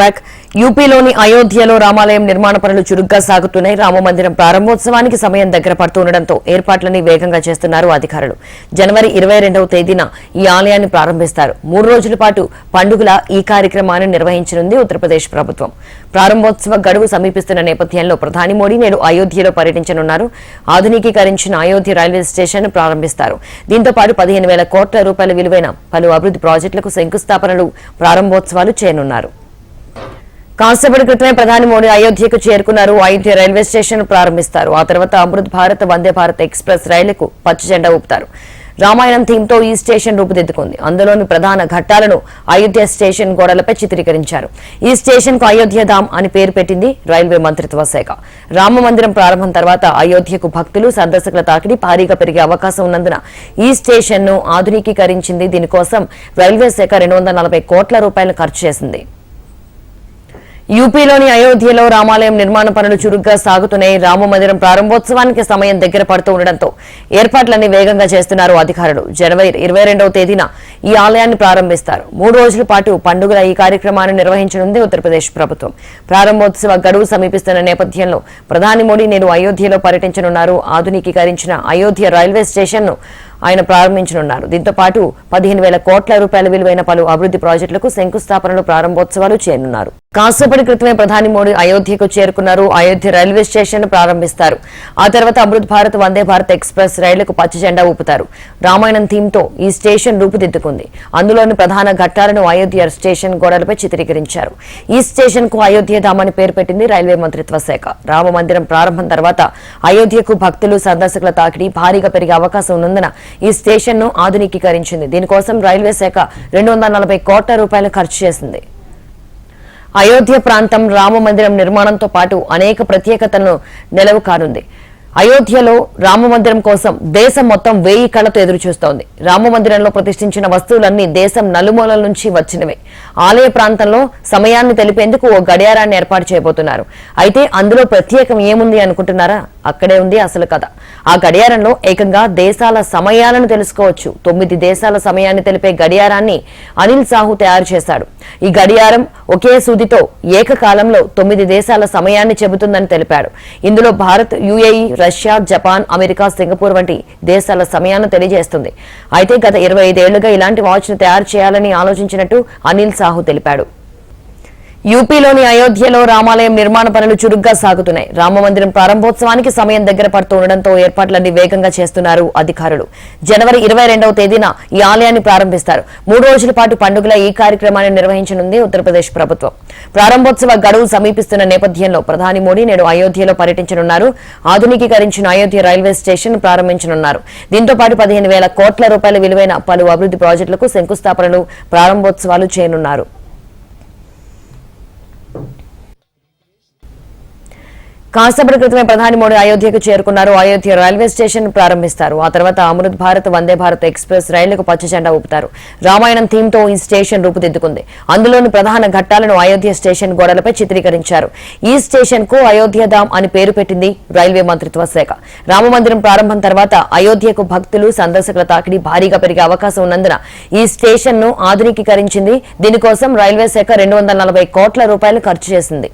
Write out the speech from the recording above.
Back యూపీలోని అయోధ్యలో రామాలయం నిర్మాణ పనులు చురుగ్గా సాగుతున్నాయి. రామమందిరం ప్రారంభోత్సవానికి సమయం దగ్గర పడుతుండటంతో ఏర్పాట్లని వేగంగా చేస్తున్నారు అధికారులు. జనవరి 22వ తేదీన ఈ ఆలయాన్ని ప్రారంభిస్తారు. 3 రోజుల పాటు పండుగల ఈ కార్యక్రమాన్ని నిర్వహించనుంది ఉత్తరప్రదేశ్ ప్రభుత్వం. ప్రారంభోత్సవ గడువు సమీపిస్తున్న నేపథ్యంలో ప్రధాని మోడీ నేడు అయోధ్యలో పర్యటించనున్నారు. ఆధునికీకరించిన అయోధ్య రైల్వే స్టేషన్ ప్రారంభిస్తారు. దీంతో పాటు 15,000 కోట్ల రూపాయల విలువైన పలు అభివృద్ధి ప్రాజెక్టులకు శంకుస్థాపనలు, ప్రారంభోత్సవాలు చేయనున్నారు. కాసేపటి క్రితమే ప్రధాని మోడీ అయోధ్యకు చేరుకున్నారు. అయోధ్య రైల్వే స్టేషన్ ప్రారంభిస్తారు. ఆ తర్వాత అమృత్ భారత్, వందే భారత్ ఎక్స్ప్రెస్ రైళ్లకు పచ్చజెండా ఊపుతారు. రామాయణం థీమ్తో ఈ స్టేషన్ రూపుదిద్దుకుంది. అందులోని ప్రధాన ఘట్టాలను అయోధ్య స్టేషన్ గోడలపై చిత్రీకరించారు. ఈ స్టేషన్ కు అయోధ్య ధామ్ అని పేరు పెట్టింది రైల్వే మంత్రిత్వ శాఖ. రామ మందిరం ప్రారంభం తర్వాత అయోధ్యకు భక్తులు, సందర్శకుల తాకిడి భారీగా పెరిగే అవకాశం ఉన్నందున ఈ స్టేషన్ ను ఆధునికీకరించింది. దీనికోసం రైల్వే శాఖ 240 కోట్ల రూపాయలు ఖర్చు చేసింది. యూపీలోని అయోధ్యలో రామాలయం నిర్మాణ పనులు చురుగ్గా సాగుతున్నాయి. రామమందిరం ప్రారంభోత్సవానికి సమయం దగ్గర పడుతూ ఉండడంతో ఏర్పాట్లన్నీ వేగంగా చేస్తున్నారు అధికారులు. జనవరి 22వ తేదీన ఈ ఆలయాన్ని ప్రారంభిస్తారు. 3 రోజుల పాటు పండుగల ఈ కార్యక్రమాన్ని నిర్వహించనుంది ఉత్తరప్రదేశ్ ప్రభుత్వం. ప్రారంభోత్సవ గడువు సమీపిస్తున్న నేపథ్యంలో ప్రధాని మోడీ నేడు అయోధ్యలో పర్యటించనున్నారు. ఆధునికీకరించిన అయోధ్య రైల్వే స్టేషన్ ను ఆయన ప్రారంభించనున్నారు. దీంతో పాటు 15,000 కోట్ల రూపాయల విలువైన పలు అభివృద్ధి ప్రాజెక్టులకు శంకుస్థాపనలు, ప్రారంభోత్సవాలు చేయనున్నారు. కాసేపటి క్రితమే ప్రధాని మోడీ అయోధ్యకు చేరుకున్నారు. అయోధ్య రైల్వే స్టేషన్ ప్రారంభిస్తారు. ఆ తర్వాత అమృత్ భారత్, వందే భారత్ ఎక్స్ప్రెస్ రైళ్లకు పచ్చజెండా ఊపుతారు. రామాయణం థీమ్తో ఈ స్టేషన్ రూపుదిద్దుకుంది. అందులోని ప్రధాన ఘట్టాలను అయోధ్య స్టేషన్ గోడలపై చిత్రీకరించారు. ఈ స్టేషన్ కు అయోధ్య ధామ్ అని పేరు పెట్టింది రైల్వే మంత్రిత్వ శాఖ. రామ మందిరం ప్రారంభం తర్వాత అయోధ్యకు భక్తులు, సందర్శకుల తాకిడి భారీగా పెరిగే అవకాశం ఉన్నందున ఈ స్టేషన్ ను ఆధునికీకరించింది. దీనికోసం రైల్వే శాఖ 240 కోట్ల రూపాయలు ఖర్చు చేసింది. అయోధ్య ప్రాంతం రామ మందిరం నిర్మాణంతో పాటు అనేక ప్రత్యేకతలను నెలవు కానుంది. అయోధ్యలో రామమందిరం కోసం దేశం మొత్తం 1000 కళ్లతో ఎదురుచూస్తోంది. రామమందిరంలో ప్రతిష్ఠించిన వస్తువులన్నీ దేశం నలుమూలల నుంచి వచ్చినవే. ఆలయ ప్రాంతంలో సమయాన్ని తెలిపేందుకు ఓ గడియారాన్ని ఏర్పాటు చేయబోతున్నారు. అయితే అందులో ప్రత్యేకం ఏముంది అనుకుంటున్నారా? అక్కడే ఉంది అసలు కథ. ఆ గడియారంలో ఏకంగా దేశాల సమయాలను తెలుసుకోవచ్చు. 9 దేశాల సమయాన్ని తెలిపే గడియారాన్ని అనిల్ సాహు తయారు చేశాడు. ఈ గడియారం ఒకే సూదితో ఏకకాలంలో 9 దేశాల సమయాన్ని చెబుతుందని తెలిపాడు. ఇందులో Bharat, UAE, Russia, Japan, America, Singapore వంటి దేశాల సమయాన్ని తెలియజేస్తుంది. అయితే గత 25 ఏళ్లుగా ఇలాంటి వాచ్ ను తయారు చేయాలని ఆలోచించినట్టు అనిల్ సాహు తెలిపాడు. యూపీలోని అయోధ్యలో రామాలయం నిర్మాణ పనులు చురుగ్గా సాగుతున్నాయి. రామమందిరం ప్రారంభోత్సవానికి సమయం దగ్గర పడుతూ ఉండడంతో ఏర్పాట్లన్నీ వేగంగా చేస్తున్నారు అధికారులు. జనవరి 22వ తేదీన ఈ ఆలయాన్ని ప్రారంభిస్తారు. 3 రోజుల పాటు పండుగల ఈ కార్యక్రమాన్ని నిర్వహించనుంది ఉత్తరప్రదేశ్ ప్రభుత్వం. ప్రారంభోత్సవ గడువు సమీపిస్తున్న నేపథ్యంలో ప్రధాని మోడీ నేడు అయోధ్యలో పర్యటించనున్నారు. ఆధునికీకరించిన అయోధ్య రైల్వే స్టేషన్ ప్రారంభించనున్నారు. దీంతో పాటు 15,000 కోట్ల రూపాయల విలువైన పలు అభివృద్ధి ప్రాజెక్టులకు శంకుస్థాపనలు, ప్రారంభోత్సవాలు చేయనున్నారు. కాసేపటి క్రితమే ప్రధాని మోడీ అయోధ్యకు చేరుకున్నారు. అయోధ్య రైల్వే స్టేషన్ ప్రారంభిస్తారు. ఆ తర్వాత అమృత్ భారత్, వందే భారత్ ఎక్స్ప్రెస్ రైళ్లకు పచ్చజెండా ఊపుతారు. రామాయణం థీమ్తో ఈ స్టేషన్ రూపుదిద్దుకుంది. అందులోని ప్రధాన ఘట్టాలను అయోధ్య స్టేషన్ గోడలపై చిత్రీకరించారు. ఈ స్టేషన్ కు అయోధ్య ధామ్ అని పేరు పెట్టింది రైల్వే మంత్రిత్వ శాఖ. రామమందిరం ప్రారంభం తర్వాత అయోధ్యకు భక్తులు, సందర్శకుల తాకిడి భారీగా పెరిగే అవకాశం ఉన్నందున ఈ స్టేషన్ ను ఆధునికీకరించింది. దీనికోసం రైల్వే శాఖ 240 కోట్ల రూపాయలు ఖర్చు చేసింది.